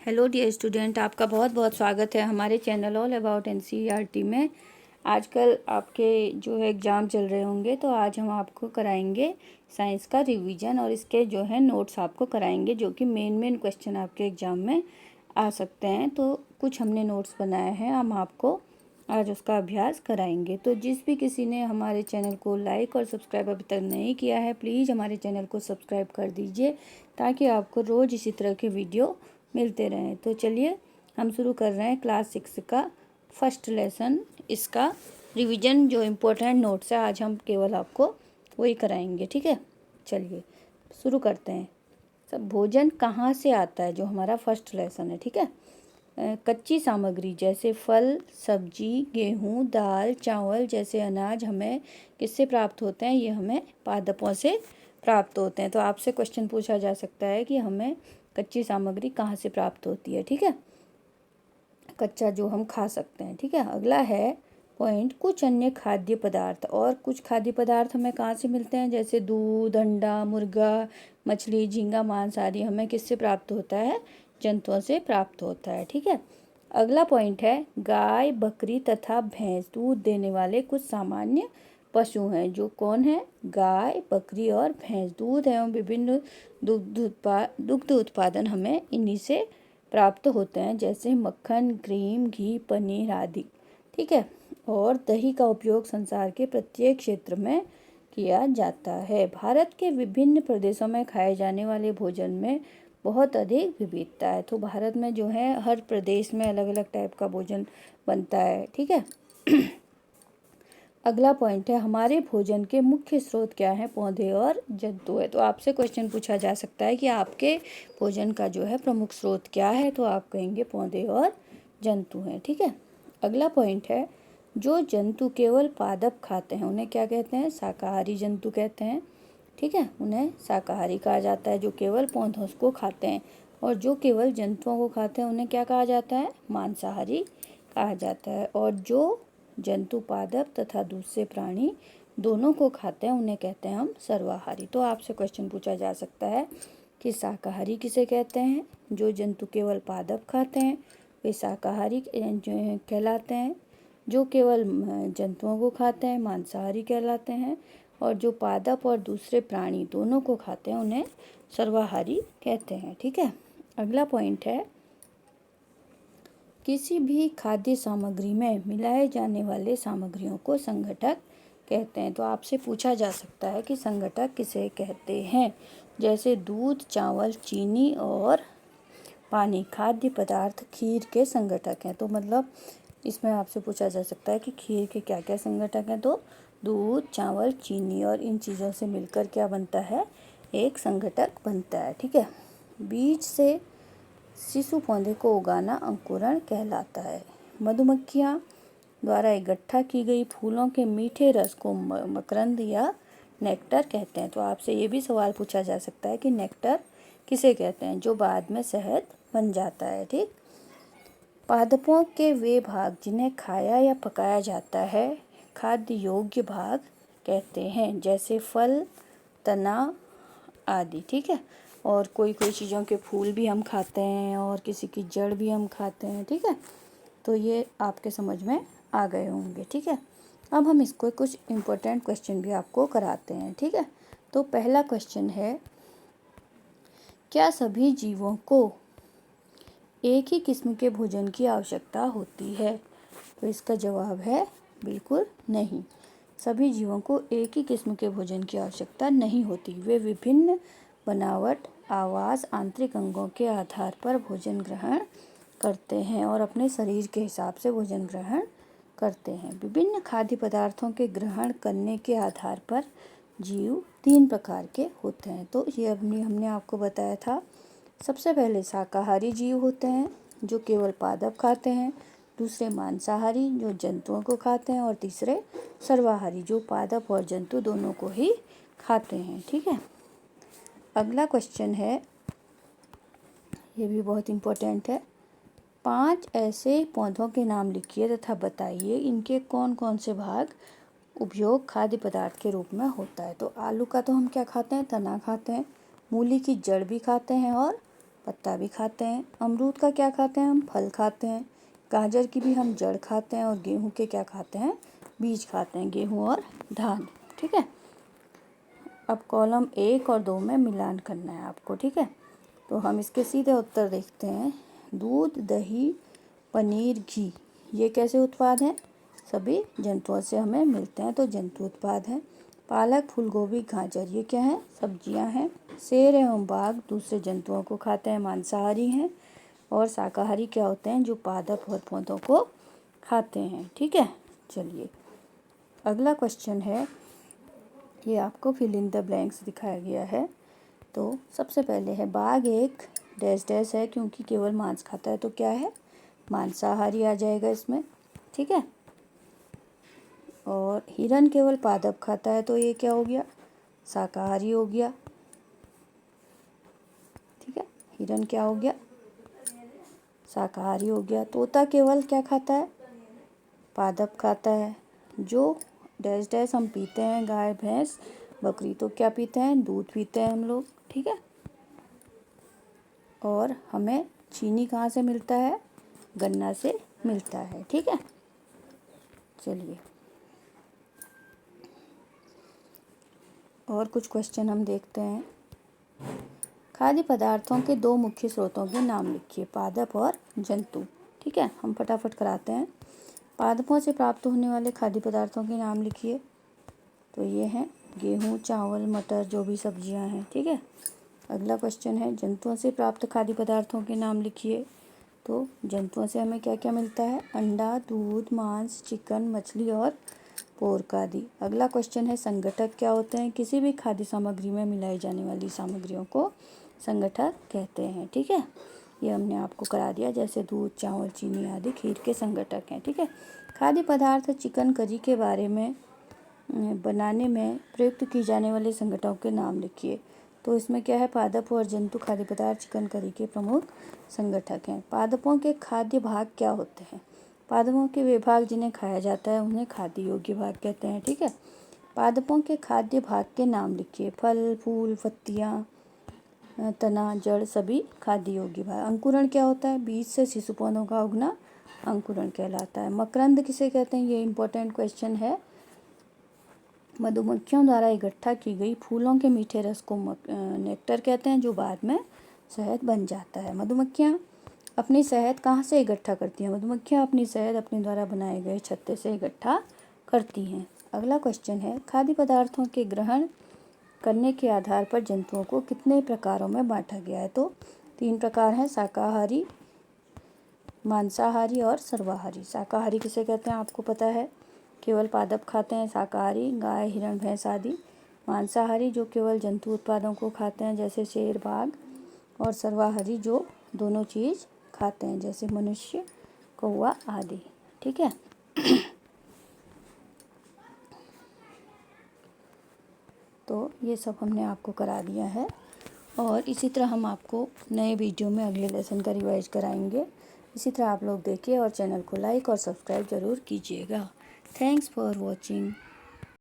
Hello dear student, आपका बहुत बहुत स्वागत है हमारे चैनल ऑल अबाउट एनसीईआरटी में। आजकल आपके जो है एग्ज़ाम चल रहे होंगे, तो आज हम आपको कराएंगे साइंस का रिवीजन और इसके जो है नोट्स आपको कराएंगे, जो कि मेन क्वेश्चन आपके एग्ज़ाम में आ सकते हैं। तो कुछ हमने नोट्स बनाए हैं, हम आपको आज उसका अभ्यास कराएंगे। तो जिस भी किसी ने हमारे चैनल को लाइक और सब्सक्राइब अभी तक नहीं किया है, प्लीज़ हमारे चैनल को सब्सक्राइब कर दीजिए, ताकि आपको रोज़ इसी तरह के वीडियो मिलते रहें। तो चलिए हम शुरू कर रहे हैं क्लास 6 का फर्स्ट लेसन। इसका रिवीजन जो इम्पोर्टेंट नोट्स है, आज हम केवल आपको वही कराएंगे। ठीक है, चलिए शुरू करते हैं। सब भोजन कहाँ से आता है, जो हमारा फर्स्ट लेसन है। ठीक है, कच्ची सामग्री जैसे फल, सब्जी, गेहूँ, दाल, चावल जैसे अनाज हमें किससे प्राप्त होते हैं? ये हमें पादपों से प्राप्त होते हैं। तो आपसे क्वेश्चन पूछा जा सकता है कि हमें कच्ची सामग्री कहाँ से प्राप्त होती है। ठीक है, कच्चा जो हम खा सकते हैं। ठीक है, अगला है पॉइंट, कुछ अन्य खाद्य पदार्थ। और कुछ खाद्य पदार्थ हमें कहाँ से मिलते हैं? जैसे दूध, अंडा, मुर्गा, मछली, झींगा, मांस आदि हमें किससे प्राप्त होता है? जंतुओं से प्राप्त होता है। ठीक है, अगला पॉइंट है, गाय, बकरी तथा भैंस दूध देने वाले कुछ सामान्य पशु हैं। जो कौन है? गाय, बकरी और भैंस दूध एवं विभिन्न दुग्ध उत्पादन हमें इन्हीं से प्राप्त होते हैं, जैसे मक्खन, क्रीम, घी, पनीर आदि। ठीक है, और दही का उपयोग संसार के प्रत्येक क्षेत्र में किया जाता है। भारत के विभिन्न प्रदेशों में खाए जाने वाले भोजन में बहुत अधिक विविधता है। तो भारत में जो है हर प्रदेश में अलग अलग टाइप का भोजन बनता है। ठीक है, अगला पॉइंट है, हमारे भोजन के मुख्य स्रोत क्या है? पौधे और जंतु है। तो आपसे क्वेश्चन पूछा जा सकता है कि आपके भोजन का जो है प्रमुख स्रोत क्या है? तो आप कहेंगे पौधे और जंतु हैं। ठीक है, अगला पॉइंट है, जो जंतु केवल पादप खाते हैं उन्हें क्या कहते हैं? शाकाहारी जंतु कहते हैं। ठीक है, उन्हें शाकाहारी कहा जाता है, जो केवल पौधों को खाते हैं। और जो केवल जंतुओं को खाते हैं उन्हें क्या कहा जाता है? मांसाहारी कहा जाता है। और जो जंतु पादप तथा दूसरे प्राणी दोनों को खाते हैं उन्हें कहते हैं हम सर्वाहारी। तो आपसे क्वेश्चन पूछा जा सकता है कि शाकाहारी किसे कहते हैं? जो जंतु केवल पादप खाते हैं वे शाकाहारी कहलाते हैं। जो केवल जंतुओं को खाते हैं मांसाहारी कहलाते हैं। और जो पादप और दूसरे प्राणी दोनों को खाते हैं उन्हें सर्वाहारी कहते हैं। ठीक है, अगला पॉइंट है, किसी भी खाद्य सामग्री में मिलाए जाने वाले सामग्रियों को संघटक कहते हैं। तो आपसे पूछा जा सकता है कि संघटक किसे कहते हैं? जैसे दूध, चावल, चीनी और पानी खाद्य पदार्थ खीर के संघटक हैं। तो मतलब इसमें आपसे पूछा जा सकता है कि खीर के क्या क्या संघटक हैं? तो दूध, चावल, चीनी और इन चीज़ों से मिलकर क्या बनता है? एक संघटक बनता है। ठीक है, बीज से शिशु पौधे को उगाना अंकुरण कहलाता है। मधुमक्खियाँ द्वारा इकट्ठा की गई फूलों के मीठे रस को मकरंद या नेक्टर कहते हैं। तो आपसे ये भी सवाल पूछा जा सकता है कि नेक्टर किसे कहते हैं? जो बाद में शहद बन जाता है। ठीक, पादपों के वे भाग जिन्हें खाया या पकाया जाता है खाद्य योग्य भाग कहते हैं, जैसे फल, तना आदि। ठीक है, और कोई चीज़ों के फूल भी हम खाते हैं और किसी की जड़ भी हम खाते हैं। ठीक है, तो ये आपके समझ में आ गए होंगे। ठीक है, अब हम इसको कुछ इम्पोर्टेंट क्वेश्चन भी आपको कराते हैं। ठीक है, तो पहला क्वेश्चन है, क्या सभी जीवों को एक ही किस्म के भोजन की आवश्यकता होती है? तो इसका जवाब है बिल्कुल नहीं। सभी जीवों को एक ही किस्म के भोजन की आवश्यकता नहीं होती। वे विभिन्न बनावट, आवाज़, आंतरिक अंगों के आधार पर भोजन ग्रहण करते हैं और अपने शरीर के हिसाब से भोजन ग्रहण करते हैं। विभिन्न खाद्य पदार्थों के ग्रहण करने के आधार पर जीव 3 प्रकार के होते हैं। तो ये हमने आपको बताया था। सबसे पहले शाकाहारी जीव होते हैं, जो केवल पादप खाते हैं। दूसरे मांसाहारी, जो जंतुओं को खाते हैं। और तीसरे सर्वाहारी, जो पादप और जंतु दोनों को ही खाते हैं। ठीक है, अगला क्वेश्चन है, ये भी बहुत इम्पोर्टेंट है, 5 ऐसे पौधों के नाम लिखिए तथा बताइए इनके कौन कौन से भाग उपयोग खाद्य पदार्थ के रूप में होता है। तो आलू का तो हम क्या खाते हैं? तना खाते हैं। मूली की जड़ भी खाते हैं और पत्ता भी खाते हैं। अमरूद का क्या खाते हैं हम? फल खाते हैं। गाजर की भी हम जड़ खाते हैं। और गेहूं के क्या खाते हैं? बीज खाते हैं, गेहूं और धान। ठीक है, अब कॉलम 1 और 2 में मिलान करना है आपको। ठीक है, तो हम इसके सीधे उत्तर देखते हैं। दूध, दही, पनीर, घी, ये कैसे उत्पाद हैं? सभी जंतुओं से हमें मिलते हैं, तो जंतु उत्पाद हैं। पालक, फूलगोभी, गाजर, ये क्या हैं? सब्जियां हैं। शेर एवं बाघ दूसरे जंतुओं को खाते हैं, मांसाहारी हैं। और शाकाहारी क्या होते हैं? जो पादप और पौधों को खाते हैं। ठीक है, चलिए अगला क्वेश्चन है, ये आपको फिल इन द ब्लैंक्स दिखाया गया है। तो सबसे पहले है, बाघ एक डैश डैश है क्योंकि केवल मांस खाता है, तो क्या है? मांसाहारी आ जाएगा इसमें। ठीक है, और हिरन केवल पादप खाता है, तो ये क्या हो गया? शाकाहारी हो गया। ठीक है, हिरन क्या हो गया? शाकाहारी हो गया। तोता केवल क्या खाता है? पादप खाता है। जो डैश डैश हम पीते हैं, गाय, भैंस, बकरी, तो क्या पीते हैं? दूध पीते हैं हम लोग। ठीक है, और हमें चीनी कहाँ से मिलता है? गन्ना से मिलता है। ठीक है, चलिए और कुछ क्वेश्चन हम देखते हैं। खाद्य पदार्थों के 2 मुख्य स्रोतों के नाम लिखिए, पादप और जंतु। ठीक है, हम फटाफट कराते हैं। पादपों से प्राप्त होने वाले खाद्य पदार्थों के नाम लिखिए। तो ये हैं गेहूँ, चावल, मटर, जो भी सब्जियां हैं। ठीक है, अगला क्वेश्चन है, जंतुओं से प्राप्त खाद्य पदार्थों के नाम लिखिए। तो जंतुओं से हमें क्या क्या मिलता है? अंडा, दूध, मांस, चिकन, मछली और पोर्क आदि। अगला क्वेश्चन है, संगठक क्या होते हैं? किसी भी खाद्य सामग्री में मिलाई जाने वाली सामग्रियों को संगठक कहते हैं। ठीक है, ये हमने आपको करा दिया, जैसे दूध, चावल, चीनी आदि खीर के संगठक हैं। ठीक है, खाद्य पदार्थ चिकन करी के बारे में बनाने में प्रयुक्त की जाने वाले संगठनों के नाम लिखिए। तो इसमें क्या है? पादप और जंतु खाद्य पदार्थ चिकन करी के प्रमुख संगठक हैं। पादपों के खाद्य भाग क्या होते हैं? पादपों के वे भाग जिन्हें खाया जाता है उन्हें खाद्य योग्य भाग कहते हैं। ठीक है, पादपों के खाद्य भाग के नाम लिखिए। फल, फूल, पत्तियाँ, तना, जड़, सभी खाद्य योग्य भाग। अंकुरण क्या होता है? बीज से शिशु पौधों का उगना अंकुरण कहलाता है। मकरंद किसे कहते हैं? ये इंपॉर्टेंट क्वेश्चन है। मधुमक्खियों द्वारा इकट्ठा की गई फूलों के मीठे रस को नेक्टर कहते हैं, जो बाद में शहद बन जाता है। मधुमक्खियाँ अपनी शहद कहाँ से इकट्ठा करती हैं? मधुमक्खियाँ अपनी शहद अपने द्वारा बनाए गए छत्ते से इकट्ठा करती हैं। अगला क्वेश्चन है, खाद्य पदार्थों के ग्रहण करने के आधार पर जंतुओं को कितने प्रकारों में बांटा गया है? तो 3 प्रकार हैं, शाकाहारी, मांसाहारी और सर्वाहारी। शाकाहारी किसे कहते हैं? आपको पता है, केवल पादप खाते हैं, शाकाहारी, गाय, हिरण, भैंस आदि। मांसाहारी जो केवल जंतु उत्पादों को खाते हैं, जैसे शेर, बाघ। और सर्वाहारी जो दोनों चीज़ खाते हैं, जैसे मनुष्य, कौवा आदि। ठीक है, तो ये सब हमने आपको करा दिया है, और इसी तरह हम आपको नए वीडियो में अगले लेसन का रिवाइज कराएंगे। इसी तरह आप लोग देखिए और चैनल को लाइक और सब्सक्राइब ज़रूर कीजिएगा। Thanks for watching.